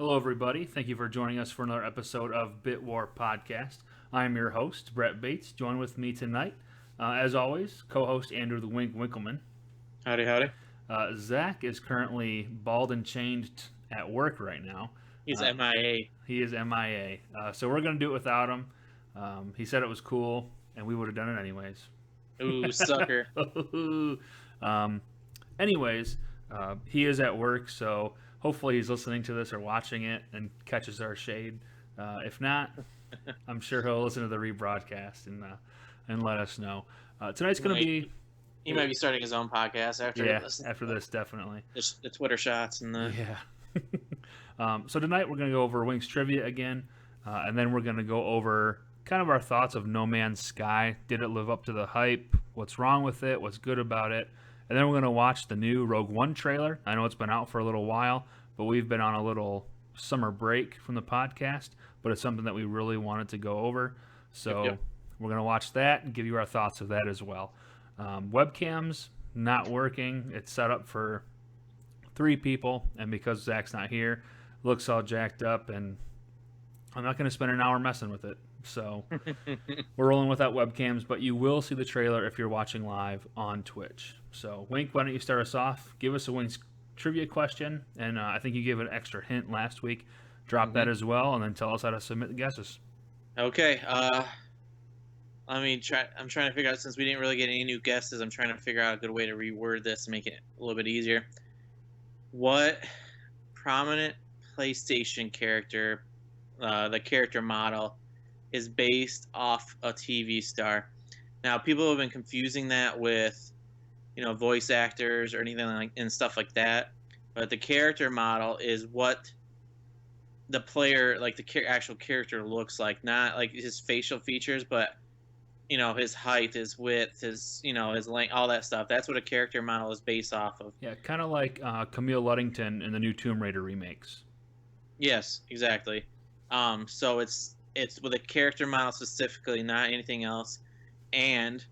Hello, everybody. Thank you for joining us for another episode of Bit War Podcast. I am your host, Brett Bates. Join with me tonight, as always, co-host Andrew the Wink Winkleman. Howdy, howdy. Zach is currently bald and chained at work right now. He's Uh, MIA. he is MIA, so we're going to do it without him. He said it was cool, and we would have done it anyways. Ooh, sucker. um, anyways, he is at work, so hopefully he's listening to this or watching it and catches our shade. If not, I'm sure he'll listen to the rebroadcast and let us know. Tonight's going to be He might be starting his own podcast after after this definitely. the Twitter shots and the. So tonight we're going to go over Wings trivia again, and then we're going to go over kind of our thoughts of No Man's Sky. Did it live up to the hype? What's wrong with it? What's good about it? And then we're going to watch the new Rogue One trailer. I know it's been out for a little while, but we've been on a little summer break from the podcast, but it's something that we really wanted to go over. So Yep. we're going to watch that and give you our thoughts of that as well. Webcams not working. It's set up for 3 people, and because Zach's not here, looks all jacked up, and I'm not going to spend an hour messing with it. So we're rolling without webcams, but you will see the trailer if you're watching live on Twitch. So Wink, why don't you start us off? Give us a Wink's trivia question, and I think you gave an extra hint last week. Drop that as well, and then tell us how to submit the guesses. Okay. Let me try. I'm trying to figure out, since we didn't really get any new guesses, I'm trying to figure out a good way to reword this and make it a little bit easier. What prominent PlayStation character, the character model, is based off a TV star? Now, people have been confusing that with, voice actors or anything like and stuff like that. But the character model is what the player, like the actual character, looks like, not like his facial features, but his height, his width, his length, all that stuff. That's what a character model is based off of. Yeah, kind of like Camille Luddington in the new Tomb Raider remakes. Yes, exactly. So it's with a character model specifically, not anything else. And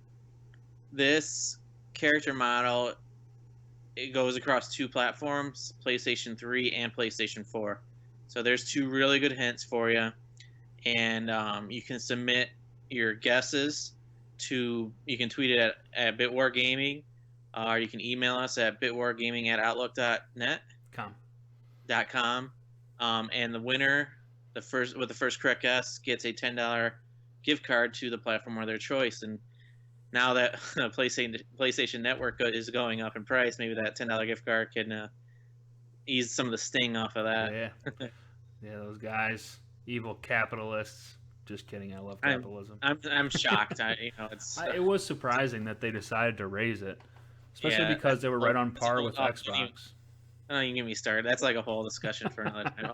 this character model, it goes across 2 platforms, PlayStation 3 and PlayStation 4. So there's 2 really good hints for you, and you can submit your guesses to. You can tweet it at Bitwar Gaming, or you can email us at bitwargaming@outlook.net. Com. And the winner, the first correct guess, gets a $10 gift card to the platform of their choice. And now that PlayStation Network is going up in price, maybe that $10 gift card can ease some of the sting off of that. Yeah, those guys, evil capitalists. Just kidding. I love capitalism. I'm shocked. It was surprising that they decided to raise it, especially because they were right on par with Xbox. Oh, you can get me started. That's like a whole discussion for another time.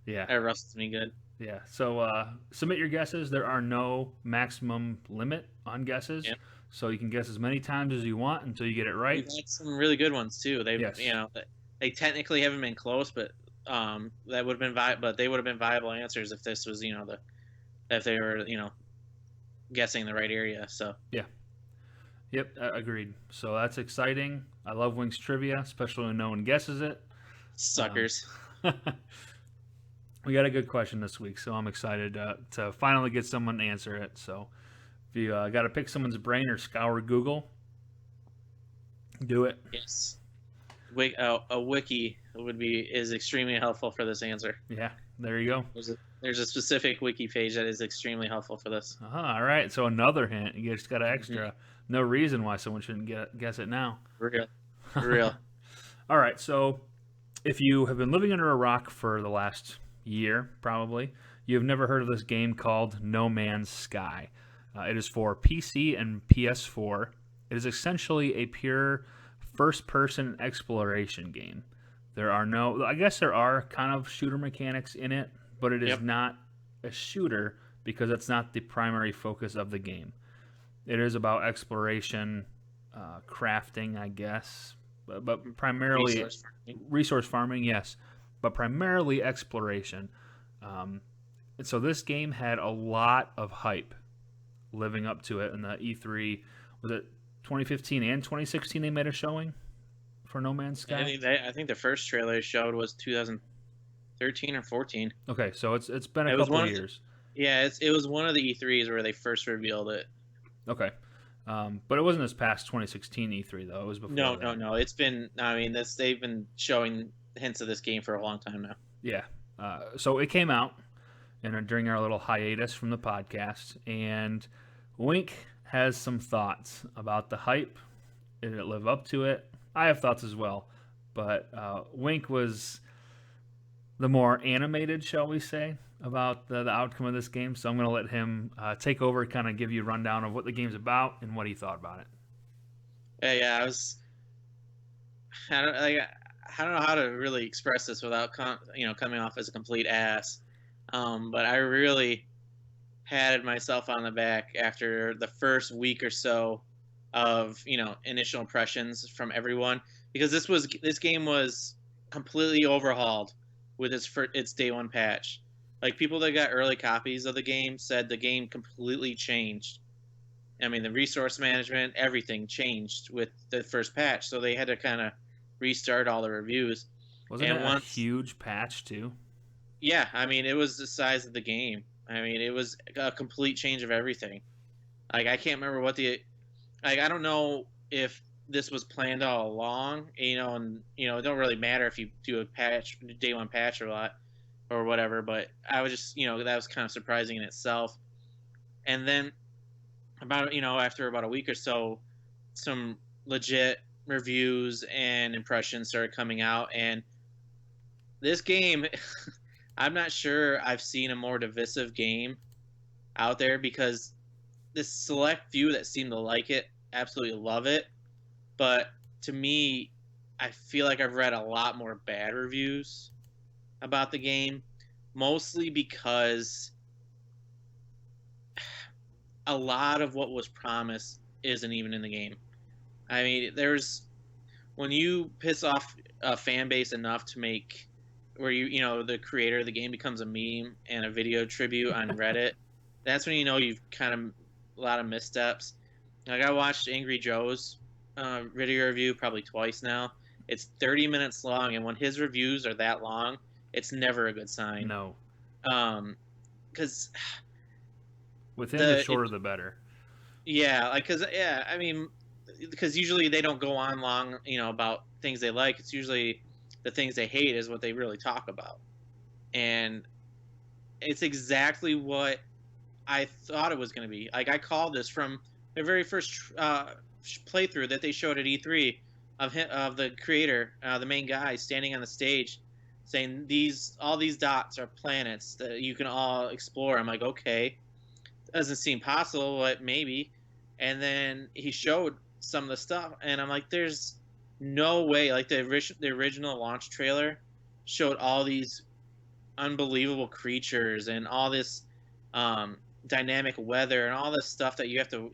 Yeah, that rusts me good. Yeah. So submit your guesses. There are no maximum limit on guesses, so you can guess as many times as you want until you get it right. We've had some really good ones too. They technically haven't been close, but that would have been but they would have been viable answers if this was if they were guessing the right area. So yeah. Yep, agreed. So that's exciting. I love Wings trivia, especially when no one guesses it. Suckers. We got a good question this week, so I'm excited to finally get someone to answer it. So if you got to pick someone's brain or scour Google, do it. Yes. A wiki is extremely helpful for this answer. Yeah, there you go. There's a specific wiki page that is extremely helpful for this. All right, so another hint. You just got an extra. Mm-hmm. No reason why someone shouldn't guess it now. Real. All right, so if you have been living under a rock for the last year, probably, you have never heard of this game called No Man's Sky. It is for PC and PS4. It is essentially a pure first-person exploration game. I guess there are kind of shooter mechanics in it, but it is not a shooter because that's not the primary focus of the game. It is about exploration, crafting, I guess, but primarily resource farming, yes, but primarily exploration. And so this game had a lot of hype living up to it in the E3. Was it 2015 and 2016 they made a showing for No Man's Sky? I think the first trailer showed was 13 or 14. Okay, so it's been a It was couple one of the, years. yeah, it was one of the E3s where they first revealed it. Okay, but it wasn't this past 2016 E3 though. It was before No, no, that. no. It's been, I mean, this they've been showing hints of this game for a long time now. Yeah. So it came out and during our little hiatus from the podcast, and Wink has some thoughts about the hype. Did it live up to it? I have thoughts as well, but Wink was the more animated, shall we say, about the outcome of this game. So I'm going to let him take over, kind of give you a rundown of what the game's about and what he thought about it. Yeah, yeah. I don't, like, I don't know how to really express this without, coming off as a complete ass. But I really patted myself on the back after the first week or so of initial impressions from everyone, because this game was completely overhauled with its day one patch. Like, people that got early copies of the game said the game completely changed. I mean, the resource management, everything changed with the first patch, so they had to kind of restart all the reviews. Wasn't And it a once, huge patch too? yeah, I mean, it was the size of the game. I mean, it was a complete change of everything. Like, I can't remember I don't know if this was planned all along, and it don't really matter if you do a day one patch or lot or whatever. But I was just, that was kind of surprising in itself. And then after about a week or so, some legit reviews and impressions started coming out, and this game, I'm not sure I've seen a more divisive game out there, because this select few that seem to like it absolutely love it. But to me, I feel like I've read a lot more bad reviews about the game, mostly because a lot of what was promised isn't even in the game. I mean, when you piss off a fan base enough to make where the creator of the game becomes a meme and a video tribute on Reddit, that's when you've kind of a lot of missteps. Like, I watched Angry Joe's video review probably twice now. It's 30 minutes long, and when his reviews are that long, it's never a good sign. No. Because With him, the the it, shorter the better. yeah, like, because yeah, I mean, because usually they don't go on long, about things they like. It's usually the things they hate is what they really talk about, and it's exactly what I thought it was going to be. Like, I called this from the very first playthrough that they showed at E3 of the creator, the main guy, standing on the stage, saying all these dots are planets that you can all explore. I'm like, okay, doesn't seem possible, but maybe. And then he showed some of the stuff, and I'm like, there's no way. Like, the original launch trailer showed all these unbelievable creatures and all this dynamic weather and all this stuff that you have to,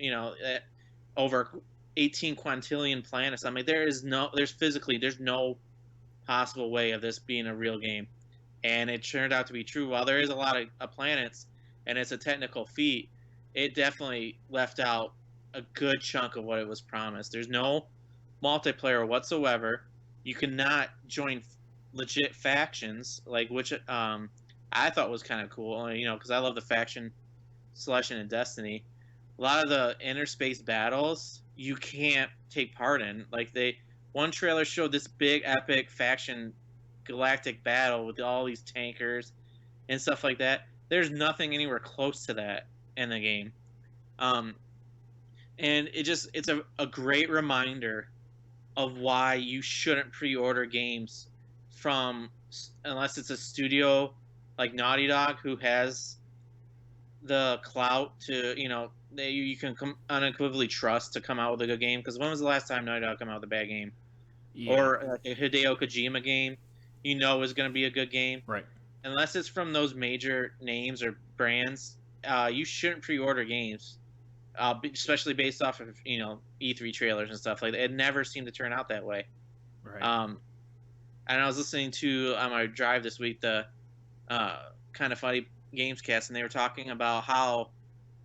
over 18 quintillion planets. I mean, there's no possible way of this being a real game. And it turned out to be true. While there is a lot of planets and it's a technical feat, it definitely left out a good chunk of what it was promised. There's no multiplayer whatsoever. You cannot join legit factions, like, which I thought was kind of cool, because I love the faction selection in Destiny. A lot of the interspace battles you can't take part in. Like, one trailer showed this big epic faction galactic battle with all these tankers and stuff like that. There's nothing anywhere close to that in the game. And it's a great reminder of why you shouldn't pre-order games from, unless it's a studio like Naughty Dog, who has the clout to, you can unequivocally trust to come out with a good game. Because when was the last time Naughty Dog come out with a bad game? Yeah. Or like a Hideo Kojima game, is going to be a good game. Right. Unless it's from those major names or brands, you shouldn't pre-order games, especially based off of E3 trailers and stuff like that. It never seemed to turn out that way. Right. And I was listening to on my drive this week the Kind of Funny Gamescast, and they were talking about how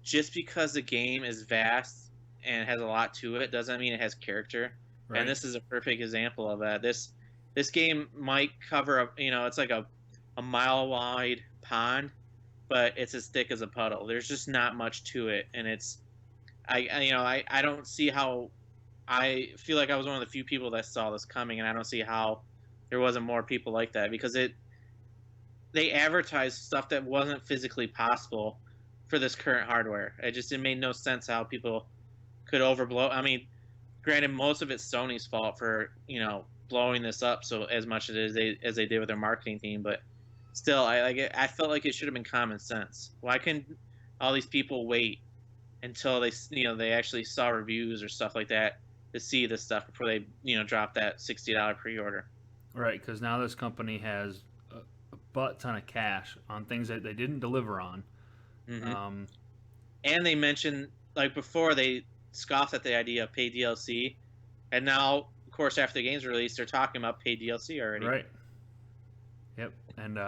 just because the game is vast and has a lot to it doesn't mean it has character. Right. And this is a perfect example of that. This game might cover it's like a a mile wide pond, but it's as thick as a puddle. There's just not much to it, and I don't see how. I feel like I was one of the few people that saw this coming, and I don't see how there wasn't more people like that because they advertised stuff that wasn't physically possible for this current hardware. It made no sense how people could overblow. I mean, granted, most of it's Sony's fault for blowing this up so as much as they did with their marketing team, but still, I felt like it should have been common sense. Why couldn't all these people wait until they actually saw reviews or stuff like that to see this stuff before they drop that $60 pre-order? Right, because now this company has a butt ton of cash on things that they didn't deliver on. Hmm. Um, And they mentioned, like, before, they scoffed at the idea of paid DLC, and now, of course, after the game's released, they're talking about paid DLC already. right. Yep. And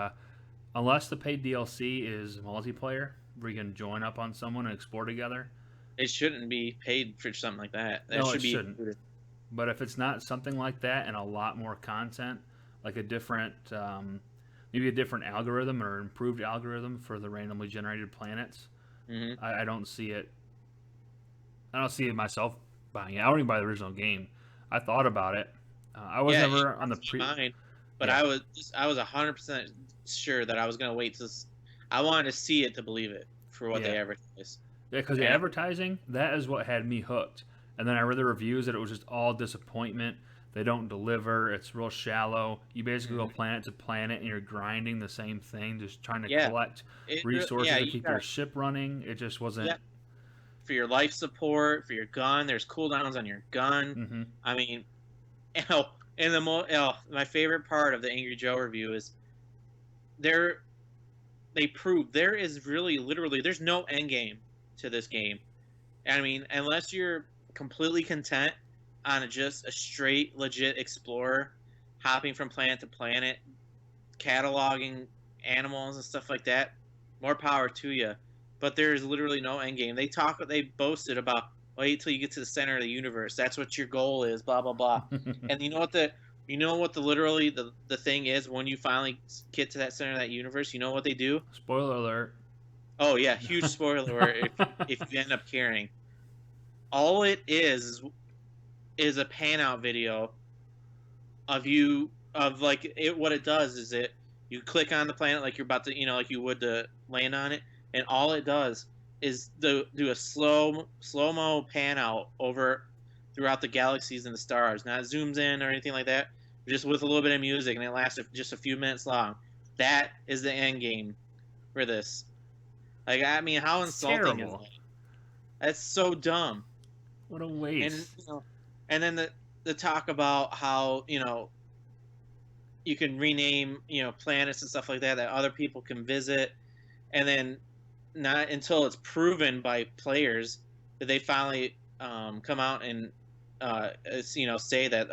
unless the paid DLC is multiplayer, where you can join up on someone and explore together, It shouldn't be paid for something like that. That no, should it be shouldn't. included. But if it's not something like that and a lot more content, like a different, maybe a different algorithm or improved algorithm for the randomly generated planets, Hmm. I don't see it. I don't see it myself buying it. I don't even buy the original game. I thought about it. I was Yeah, you never on the crossed my pre. mind, but Yeah, I was 100% sure that I was gonna wait to. I wanted to see it to believe it for what yeah, they advertised. yeah. Because the And advertising, that is what had me hooked. And then I read the reviews that it was just all disappointment. They don't deliver. It's real shallow. You basically go Mhm. planet to planet and you're grinding the same thing, just trying to Yeah, collect yeah, resources to keep your ship running. It just wasn't. yeah, for your life support, for your gun. There's cooldowns on your gun. Mm-hmm. I mean, and my favorite part of the Angry Joe review is there they prove there is really literally there's no end game to this game. I mean, unless you're completely content on just a straight legit explorer, hopping from planet to planet, cataloging animals and stuff like that, more power to you. But there is literally no end game. They boasted about wait till you get to the center of the universe. That's what your goal is. Blah blah blah. And you know what the literally the thing is when you finally get to that center of that universe. You know what they do? Spoiler alert. Oh yeah, huge spoiler alert if you end up caring. All it is a pan out video of you of like it what it does is you click on the planet like you're about to like you would to land on it, and all it does is do a slow mo pan out over throughout the galaxies and the stars, not zooms in or anything like that, just with a little bit of music, and it lasts just a few minutes long. That is the end game for this. Like, I mean, how It's insulting is terrible. that? That's so dumb. What a And waste. and then the talk about how you can rename planets and stuff like that other people can visit, and then not until it's proven by players that they finally come out and say that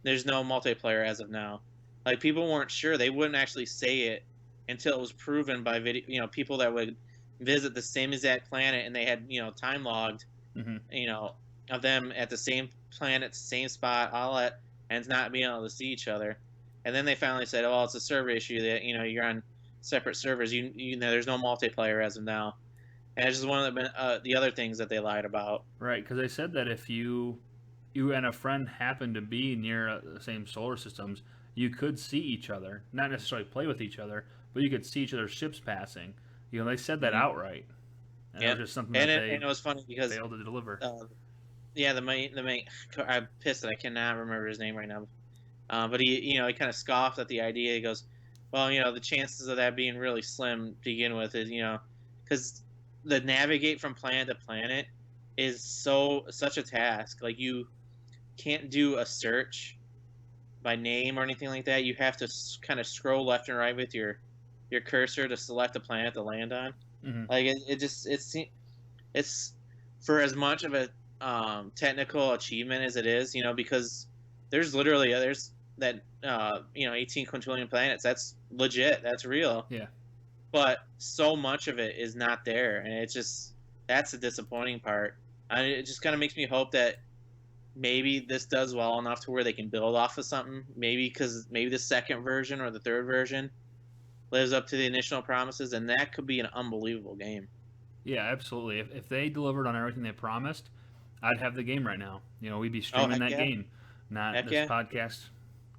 there's no multiplayer as of now. Like, people weren't sure, they wouldn't actually say it until it was proven by video, people that would visit the same exact planet, and they had time logged Mm-hmm. you know, of them at the same planet, same spot, all that, and not being able to see each other. And then they finally said, "Oh, it's a server issue that you're on separate servers. There's no multiplayer as of now." And it's just one of the other things that they lied about. Right, because they said that if you and a friend happen to be near the same solar systems, you could see each other, not necessarily play with each other, but you could see each other's ships passing. They said that Hmm. outright, and it was Yep. just something And that it they was funny because failed to deliver. uh, yeah, the main I'm pissed that I cannot remember his name right now. But he kind of scoffed at the idea. He goes, "Well, the chances of that being really slim to begin with is, because the navigate from planet to planet is such a task. Like, you can't do a search by name or anything like that. You have to kind of scroll left and right with your cursor to select a planet to land on. Hmm. Like, it's for as much of a technical achievement as it is, because there's that 18 quintillion planets. That's legit. That's real. Yeah, But so much of it is not there, and that's the disappointing part. And it just kind of makes me hope that maybe this does well enough to where they can build off of something. Maybe because maybe the second version or the third version lives up to the initial promises, and that could be an unbelievable game. Yeah, absolutely. If they delivered on everything they promised, I'd have the game right now. We'd be Oh streaming heck that yeah, game, not heck this yeah! podcast,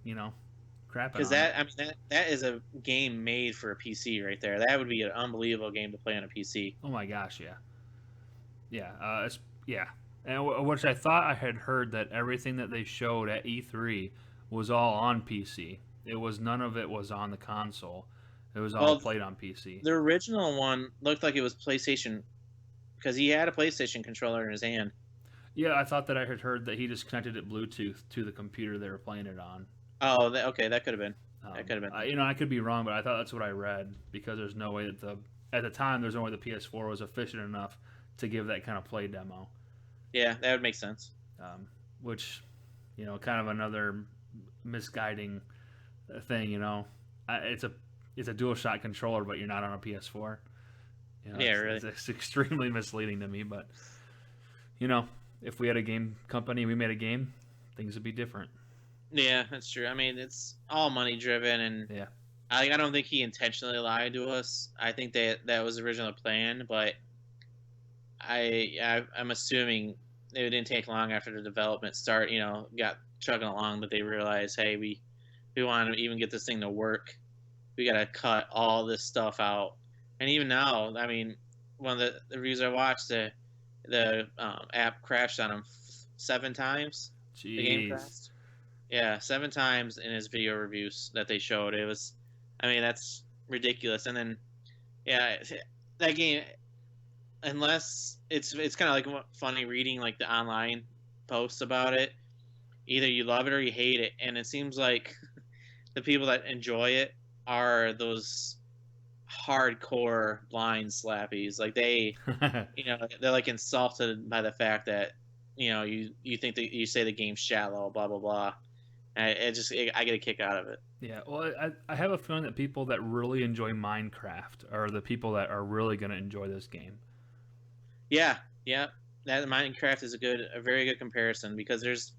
crapping Because on it. that, I mean, that is a game made for a PC right there. That would be an unbelievable game to play on a PC. Oh my gosh, yeah. Yeah, yeah. And which I thought I had heard that everything that they showed at E3 was all on PC. It was none of it was on the console. It was all Well, played on PC. the original one looked like it was PlayStation because he had a PlayStation controller in his hand. Yeah, I thought that I had heard that he just connected it Bluetooth to the computer they were playing it on. Oh, okay, that could have been. That could have been. I could be wrong, but I thought that's what I read because there's no way that at the time there's no way the PS4 was efficient enough to give that kind of play demo. Yeah, that would make sense. Which, kind of another misguiding thing. It's a DualShock controller, but you're not on a PS4. Yeah, really. It's extremely misleading to me. But if we had a game company, we made a game, things would be different. Yeah, that's true. I mean, it's all money driven, and Yeah. I don't think he intentionally lied to us. I think that was the original plan, but I'm assuming it didn't take long after the development got chugging along that they realized, hey, we want to even get this thing to work. We got to cut all this stuff out. And even now, I mean, one of the reviews I watched, the app crashed on him 7 times. Jeez. The game crashed. Yeah, 7 times in his video reviews that they showed. It was, I mean, that's ridiculous. And then, yeah, that game, unless it's kind of like funny reading like the online posts about it. Either you love it or you hate it, and it seems like the people that enjoy it are those hardcore blind slappies. Like they, they're like insulted by the fact that you think that you say the game's shallow, blah blah blah. And I get a kick out of it. Yeah, well, I have a feeling that people that really enjoy Minecraft are the people that are really going to enjoy this game. Yeah, that Minecraft is a very good comparison because there's,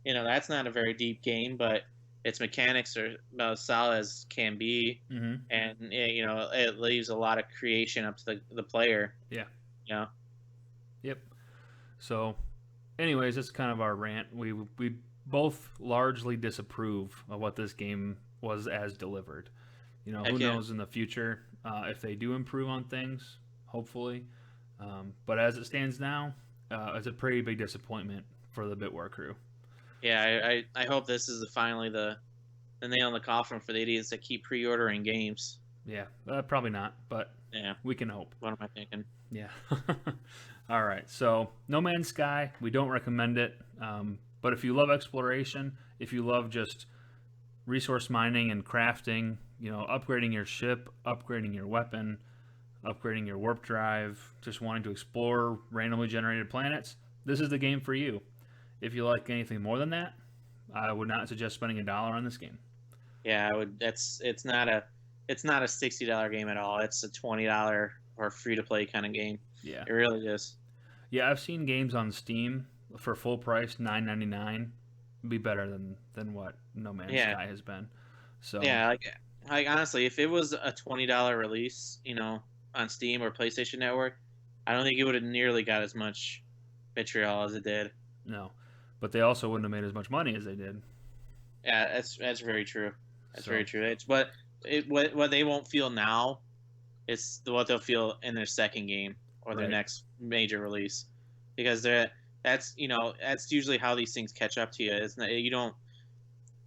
that's not a very deep game, but its mechanics are about as solid as can be, and it leaves a lot of creation up to the player. Yeah. Yep. So, anyways, that's kind of our rant. We both largely disapprove of what this game was as delivered. Who knows in the future if they do improve on things, hopefully. But as it stands now, it's a pretty big disappointment for the Bitware crew. Yeah, I hope this is finally the nail in the coffin for the idiots that keep pre-ordering games. Yeah, probably not, but yeah, we can hope. What am I thinking? Yeah. All right, so No Man's Sky, we don't recommend it. But if you love exploration, if you love just resource mining and crafting, upgrading your ship, upgrading your weapon, upgrading your warp drive, just wanting to explore randomly generated planets, this is the game for you. If you like anything more than that, I would not suggest spending $1 on this game. Yeah, I would. It's not a $60 game at all. It's a $20 or free to play kind of game. Yeah, it really is. Yeah, I've seen games on Steam for full price, $9.99, be better than what No Man's Sky has been. So yeah, like honestly, if it was a $20 release, on Steam or PlayStation Network, I don't think it would have nearly got as much vitriol as it did. No, but they also wouldn't have made as much money as they did. Yeah, that's very true. Very true. It's what they won't feel now. It's what they'll feel in their second game or their next major release, because that's usually how these things catch up to you. It's not, you don't.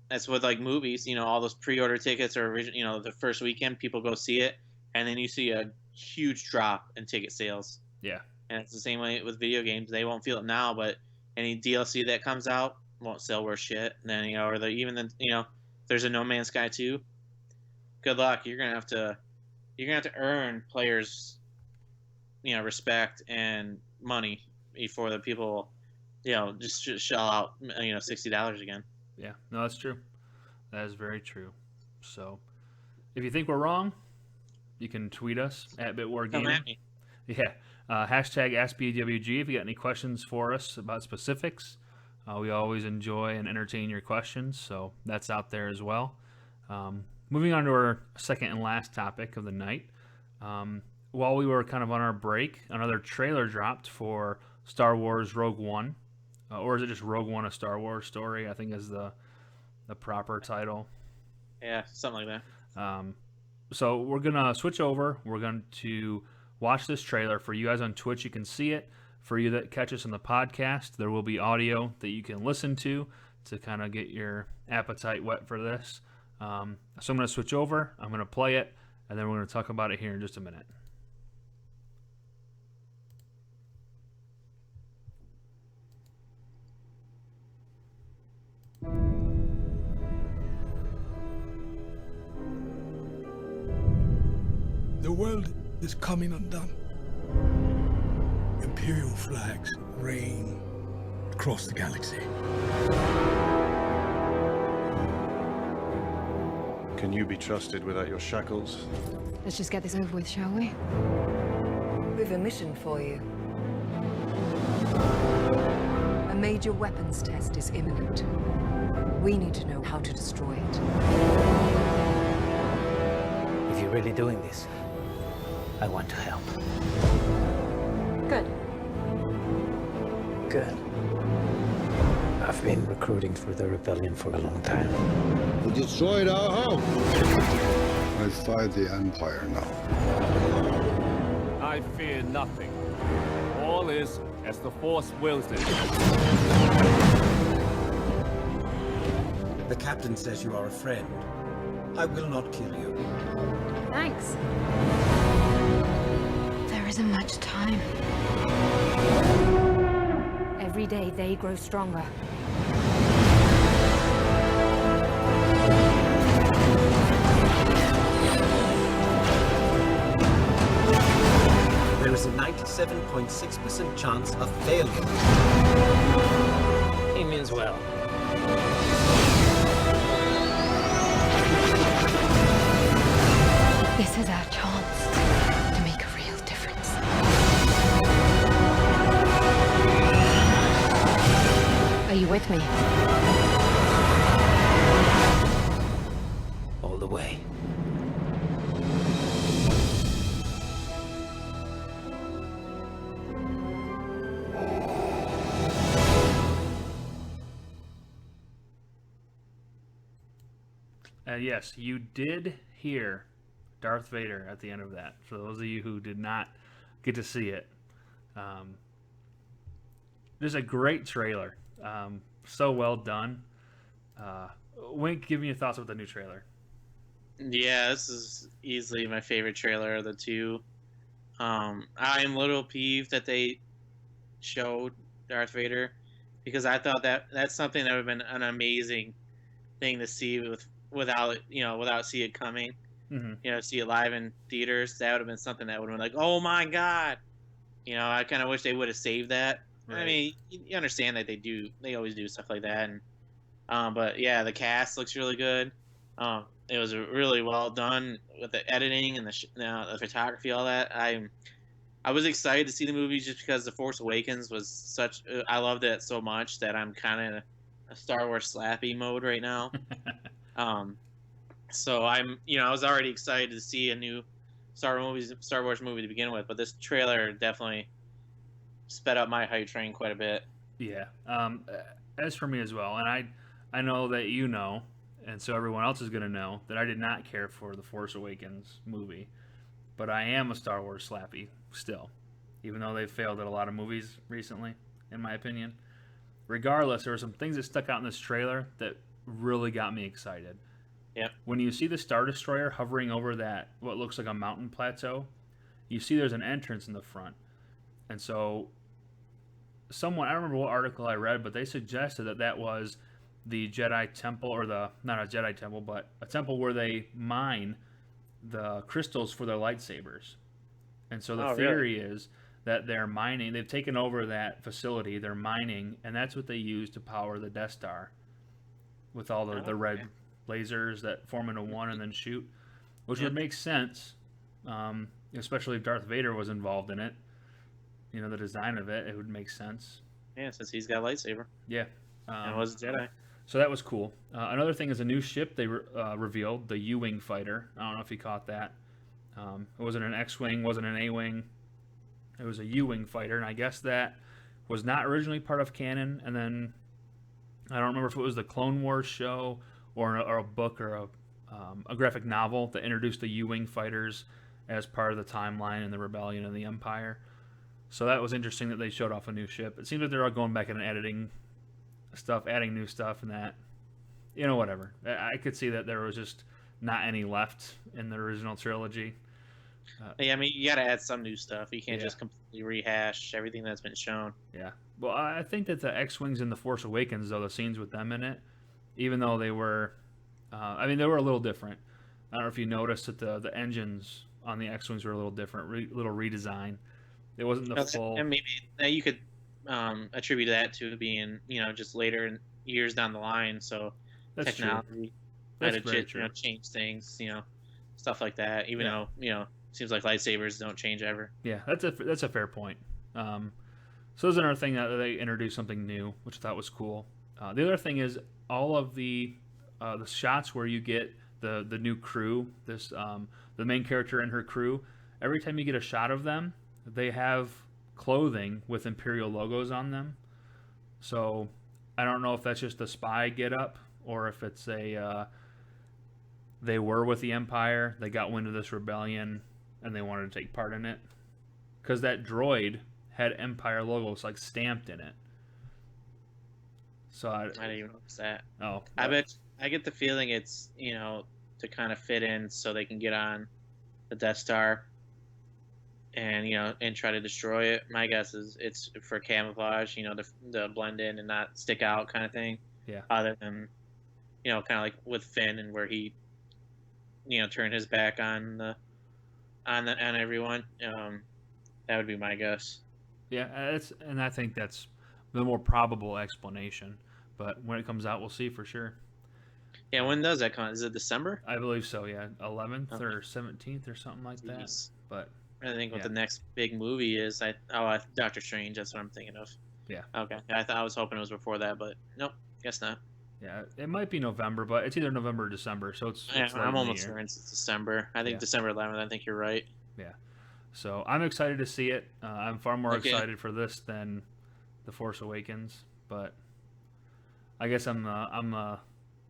That's with like movies. All those pre-order tickets or the first weekend people go see it, and then you see a huge drop in ticket sales. Yeah. And it's the same way with video games. They won't feel it now, but any DLC that comes out won't sell worth shit. And then or there's a No Man's Sky 2. Good luck. You're gonna have to earn players, respect and money before the people, just shell out, $60 again. Yeah, no, that's true. That is very true. So, if you think we're wrong, you can tweet us at BitWar Gaming. Come at me. Yeah. Hashtag AskBWG if you got any questions for us about specifics. We always enjoy and entertain your questions, so that's out there as well. moving on to our second and last topic of the night. While we were kind of on our break, another trailer dropped for Star Wars Rogue One. Or is it just Rogue One, a Star Wars story? I think is the proper title. Yeah, something like that. So we're going to switch over. We're going to watch this trailer. For you guys on Twitch, you can see it. For you that catch us on the podcast, there will be audio that you can listen to kind of get your appetite wet for this. So I'm going to switch over. I'm going to play it, and then we're going to talk about it here in just a minute. The world is coming undone. Imperial flags reign across the galaxy. Can you be trusted without your shackles? Let's just get this over with, shall we? We've a mission for you. A major weapons test is imminent. We need to know how to destroy it. If you're really doing this, I want to help. Good. Good. I've been recruiting for the rebellion for a long time. We destroyed our home. I fight the Empire now. I fear nothing. All is as the Force wills it. The captain says you are a friend. I will not kill you. Thanks. There isn't much time. Every day they grow stronger. There is a 97.6% chance of failure. He means well. This is our chance to make a real difference. Are you with me? All the way. Yes, you did hear Darth Vader at the end of that. For those of you who did not get to see it, there's a great trailer. So well done. Wink, give me your thoughts with the new trailer. Yeah, this is easily my favorite trailer of the two. I'm a little peeved that they showed Darth Vader because I thought that's something that would have been an amazing thing to see without see it coming. Mm-hmm. See it live in theaters. That would have been something that would have been like, oh my god. I kind of wish they would have saved that. Right. I mean, you understand that they always do stuff like that, and but yeah, the cast looks really good. It was really well done with the editing and the photography, all that. I was excited to see the movie just because The Force Awakens was I loved it so much that I'm kind of in a Star Wars slappy mode right now. So I was already excited to see a new Star Wars movie to begin with, but this trailer definitely sped up my hype train quite a bit. Yeah. As for me as well, and I know that you know, and so everyone else is going to know that I did not care for the Force Awakens movie, but I am a Star Wars slappy still, even though they've failed at a lot of movies recently, in my opinion. Regardless, there were some things that stuck out in this trailer that really got me excited. Yeah. When you see the Star Destroyer hovering over that, what looks like a mountain plateau, you see there's an entrance in the front. And so I don't remember what article I read, but they suggested that was the Jedi Temple, or not a Jedi Temple, but a temple where they mine the crystals for their lightsabers. And so the theory is that they're mining, they've taken over that facility, they're mining, and that's what they use to power the Death Star with all the red lasers that form into one and then shoot, which would make sense, especially if Darth Vader was involved in it. The design of it would make sense. Yeah, since he's got a lightsaber. Yeah. And was a Jedi. So that was cool. Another thing is a new ship they revealed, the U-wing fighter. I don't know if you caught that. It wasn't an X-wing, wasn't an A-wing. It was a U-wing fighter, and I guess that was not originally part of canon. And then I don't remember if it was the Clone Wars show or a book or a graphic novel that introduced the U-wing fighters as part of the timeline and the rebellion and the Empire. So that was interesting that they showed off a new ship. It seems like they're all going back and editing stuff, adding new stuff, and that, whatever. I could see that there was just not any left in the original trilogy. Yeah, I mean, you got to add some new stuff. You can't just completely rehash everything that's been shown. Yeah. Well, I think that the X-Wings in The Force Awakens, though, the scenes with them in it, even though they were, they were a little different. I don't know if you noticed that the engines on the X-Wings were a little different, little redesign. It wasn't the full... And maybe you could attribute that to being, just later in years down the line, so that's technology might have changed things, stuff like that, even though, seems like lightsabers don't change ever. Yeah, that's a fair point. So there's another thing that they introduced something new, which I thought was cool. The other thing is all of the shots where you get the new crew, the main character and her crew. Every time you get a shot of them, they have clothing with Imperial logos on them. So I don't know if that's just a spy get up or if it's they were with the Empire, they got wind of this rebellion, and they wanted to take part in it. Because that droid had Empire logos like stamped in it. So I didn't even notice that. Oh, I get the feeling it's to kind of fit in so they can get on the Death Star and and try to destroy it. My guess is it's for camouflage, to blend in and not stick out kind of thing. Yeah. Other than kind of like with Finn and where he turned his back on everyone. That would be my guess. Yeah, and I think that's the more probable explanation. But when it comes out, we'll see for sure. Yeah, when does that come out? Is it December? I believe so, yeah. 11th or 17th or something like that. But I think what the next big movie is, Doctor Strange, that's what I'm thinking of. Yeah. Okay. I was hoping it was before that, but nope, guess not. Yeah, it might be November, but it's either November or December, so it's I'm almost certain it's December. I think December 11th, I think you're right. Yeah. So I'm excited to see it. I'm far more excited for this than The Force Awakens, but I guess I'm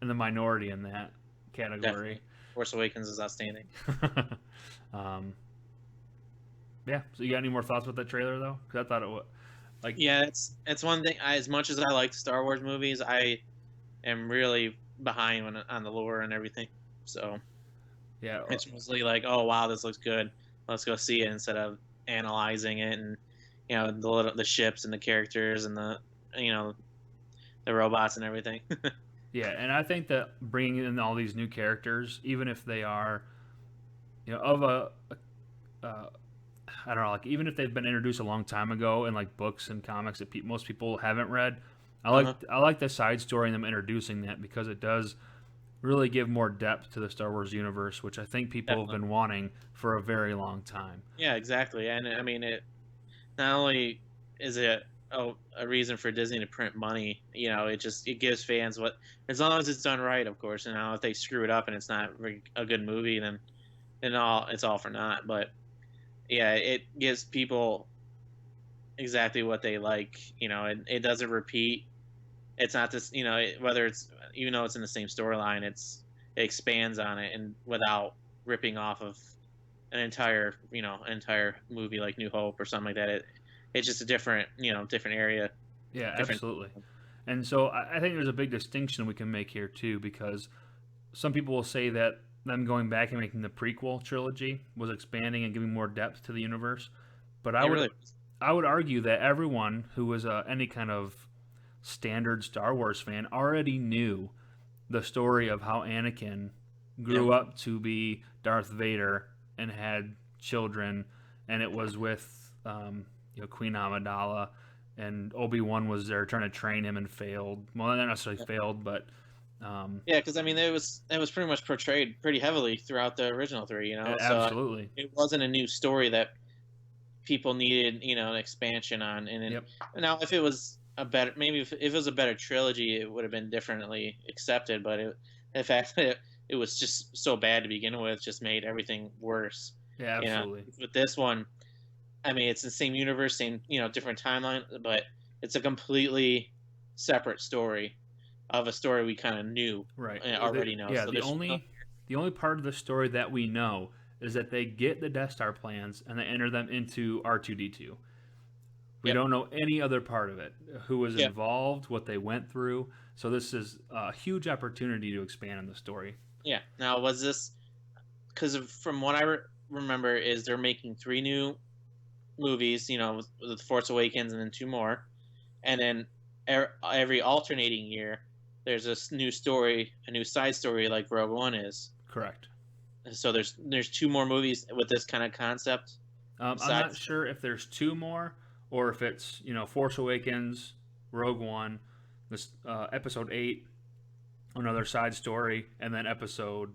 in the minority in that category. Definitely. Force Awakens is outstanding. Yeah. So you got any more thoughts about that trailer though? Because I thought it was it's one thing. As much as I like Star Wars movies, I am really behind on the lore and everything. So yeah, it's mostly like, oh wow, this looks good. Let's go see it instead of analyzing it and the ships and the characters and the robots and everything. Yeah, and I think that bringing in all these new characters, even if they are, of I don't know, like even if they've been introduced a long time ago in like books and comics that most people haven't read, I like the side story and them introducing that because it does really give more depth to the Star Wars universe, which I think people have been wanting for a very long time. Yeah, exactly. And I mean, it not only is it a reason for Disney to print money, it gives fans what, as long as it's done right, of course. And now if they screw it up and it's not a good movie, then it's all for naught. But yeah, it gives people exactly what they like. It doesn't repeat. It's not this, whether it's, even though it's in the same storyline, it expands on it and without ripping off of an entire movie like New Hope or something like that. It's just a different area. Yeah, absolutely. And so I think there's a big distinction we can make here too, because some people will say that them going back and making the prequel trilogy was expanding and giving more depth to the universe. But I would argue that everyone who was any kind of standard Star Wars fan already knew the story of how Anakin grew up to be Darth Vader and had children, and it was with Queen Amidala, and Obi-Wan was there trying to train him and failed. Well, not necessarily failed, but because I mean it was pretty much portrayed pretty heavily throughout the original three. Absolutely. So it wasn't a new story that people needed an expansion on. And now if it was a better, maybe if it was a better trilogy, it would have been differently accepted. But the fact that it was just so bad to begin with just made everything worse. Yeah, You know, absolutely. with this one, I mean, it's the same universe, same, different timeline, but it's a completely separate story of a story we kind of knew Right. already know. Yeah, So the only part of the story that we know is that they get the Death Star plans and they enter them into R2D2. We Yep. don't know any other part of it, who was Yep. involved, what they went through. So this is a huge opportunity to expand on the story. Yeah. Now, was this because from what I remember is they're making 3 new movies, with Force Awakens and then 2 more, and then every alternating year there's new story, a new side story like Rogue One is. Correct. So there's 2 more movies with this kind of concept. I'm not sure if there's 2 more or if it's Force Awakens, Rogue One, this Episode 8, another side story, and then Episode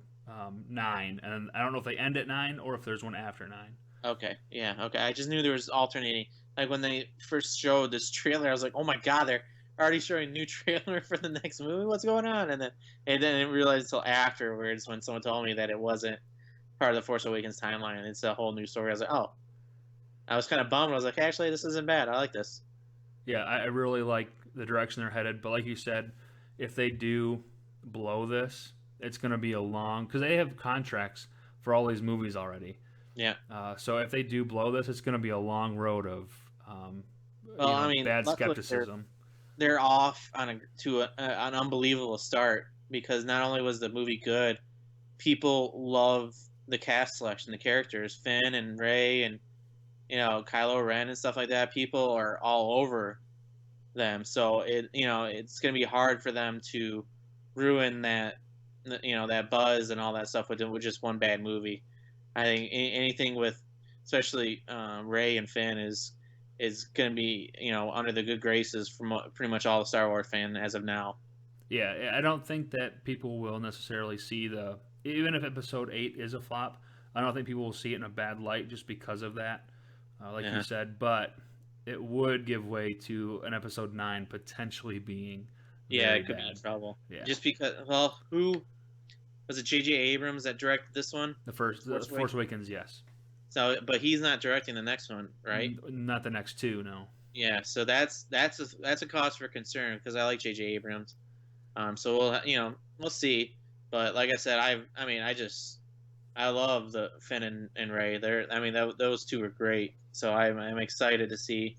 9. And I don't know if they end at 9 or if there's one after 9. Okay, yeah, okay. I just knew there was alternating. Like when they first showed this trailer, I was like, "Oh my god, they're already showing a new trailer for the next movie. What's going on?" And then I didn't realize until afterwards when someone told me that it wasn't part of the Force Awakens timeline. It's a whole new story. I was like, "Oh." I was kind of bummed. I was like, "Actually, this isn't bad. I like this." Yeah, I really like the direction they're headed. But like you said, if they do blow this, it's going to be a long, because they have contracts for all these movies already. Yeah. So if they do blow this, it's going to be a long road of bad luckily skepticism. they're off on an unbelievable start because not only was the movie good, people love the cast selection, the characters, Finn and Rey and Kylo Ren and stuff like that. People are all over them, so it's going to be hard for them to ruin that buzz and all that stuff with just one bad movie. I think anything with, especially Rey and Finn, is going to be under the good graces from pretty much all the Star Wars fan as of now. Yeah, I don't think that people will necessarily see even if Episode 8 is a flop, I don't think people will see it in a bad light just because of that, like you said. But it would give way to an Episode 9 potentially being it could bad. be in trouble. Yeah. Just because, who was it? J.J. Abrams that directed this one? The Force Awakens, yes. So, but he's not directing the next one, right? Not the next 2, no. Yeah, so that's a cause for concern because I like J.J. Abrams. So we'll see. But like I said, I love the Finn and Rey. Those 2 are great. So I'm excited to see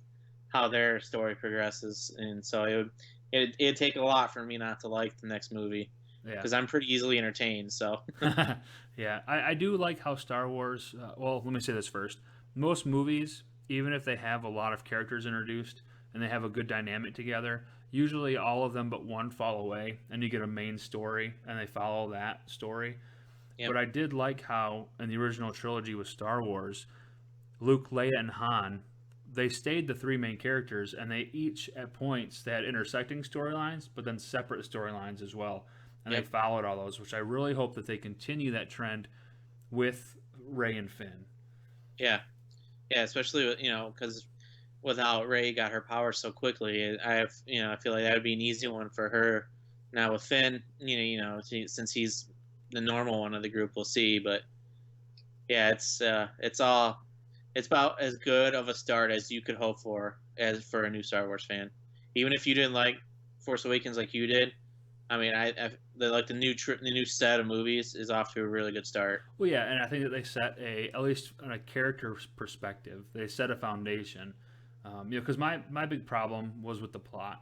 how their story progresses, and so it'd take a lot for me not to like the next movie. Because I'm pretty easily entertained, so. Yeah, I do like how Star Wars. Well, let me say this first. Most movies, even if they have a lot of characters introduced and they have a good dynamic together, usually all of them but one fall away, and you get a main story, and they follow that story. Yep. But I did like how in the original trilogy with Star Wars, Luke, Leia, and Han, they stayed the 3 main characters, and they each at points they had intersecting storylines, but then separate storylines as well. And they followed all those, which I really hope that they continue that trend with Rey and Finn. Yeah, especially because with how Rey got her power so quickly, I feel like that would be an easy one for her. Now with Finn, since he's the normal one of the group, we'll see. But yeah, it's about as good of a start as you could hope for as for a new Star Wars fan. Even if you didn't like Force Awakens like you did. I mean, the new set of movies is off to a really good start. Well, yeah, and I think that they set at least on a character perspective, they set a foundation. Because my big problem was with the plot.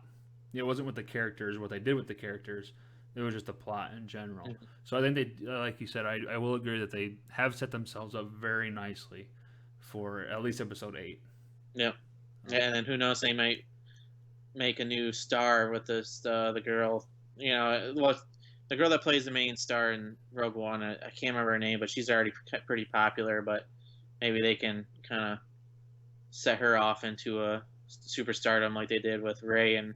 It wasn't with the characters, what they did with the characters. It was just the plot in general. Mm-hmm. So I think they, like you said, I will agree that they have set themselves up very nicely for at least Episode 8. Yeah, and then who knows, they might make a new star with this the girl. The girl that plays the main star in Rogue One, I can't remember her name, but she's already pretty popular. But maybe they can kind of set her off into a superstardom like they did with Rey and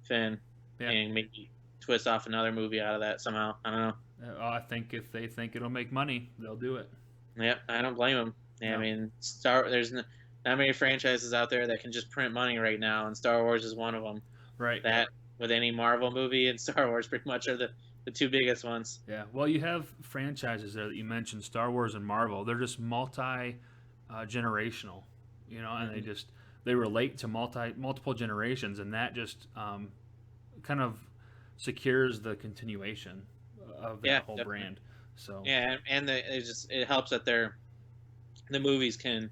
Finn, and maybe twist off another movie out of that somehow. I don't know. I think if they think it'll make money, they'll do it. Yep, I don't blame them. Yeah, no. I mean, there's not many franchises out there that can just print money right now, and Star Wars is one of them. Right. That with any Marvel movie and Star Wars pretty much are the two biggest ones. Yeah. Well, you have franchises there that you mentioned, Star Wars and Marvel. They're just generational, you know, and they relate to multiple generations, and that just kind of secures the continuation of that whole definitely. brand. So yeah, and it helps that the movies can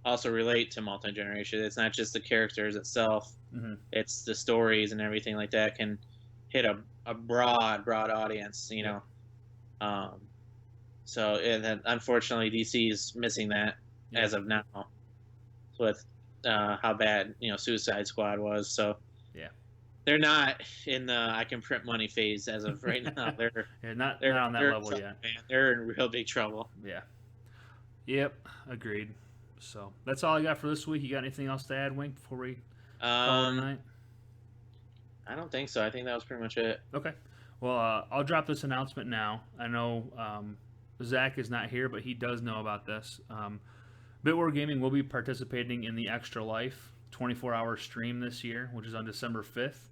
also relate to multi-generation. It's not just the characters itself; it's the stories and everything like that can hit a broad audience. You know, so and then, unfortunately DC is missing that as of now with how bad Suicide Squad was. So they're not in the I can print money phase as of right now. They're not on that level yet. Man. They're in real big trouble. Yeah. Yep. Agreed. So that's all I got for this week. You got anything else to add, Wink, before we call it a night? I don't think so. I think that was pretty much it. Okay. Well, I'll drop this announcement now. I know Zach is not here, but he does know about this. Bitwar Gaming will be participating in the Extra Life 24-hour stream this year, which is on December 5th.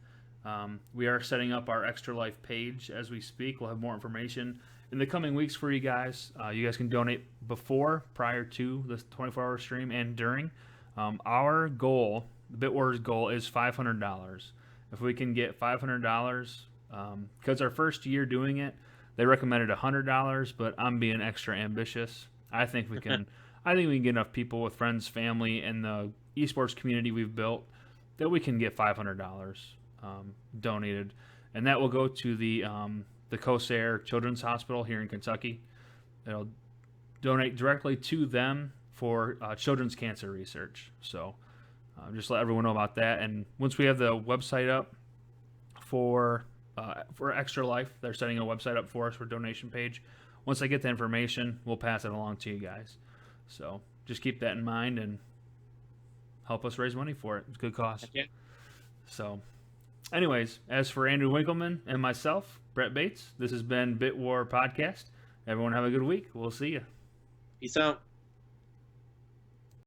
We are setting up our Extra Life page as we speak. We'll have more information in the coming weeks for you guys. You guys can donate prior to the 24-hour stream, and during. Our goal, Bitwar's goal, is $500. If we can get $500, because our first year doing it, they recommended $100, but I'm being extra ambitious. I think we can. I think we can get enough people with friends, family, and the esports community we've built that we can get $500 donated, and that will go to the Corsair Children's Hospital here in Kentucky. It'll donate directly to them for children's cancer research. So just let everyone know about that. And once we have the website up for Extra Life, they're setting a website up for us for donation page. Once I get the information, we'll pass it along to you guys. So just keep that in mind and help us raise money for it. It's a good cause. Yeah. So anyways, as for Andrew Winkleman and myself, Brett Bates, this has been Bitwar Podcast. Everyone have a good week. We'll see you. Peace out.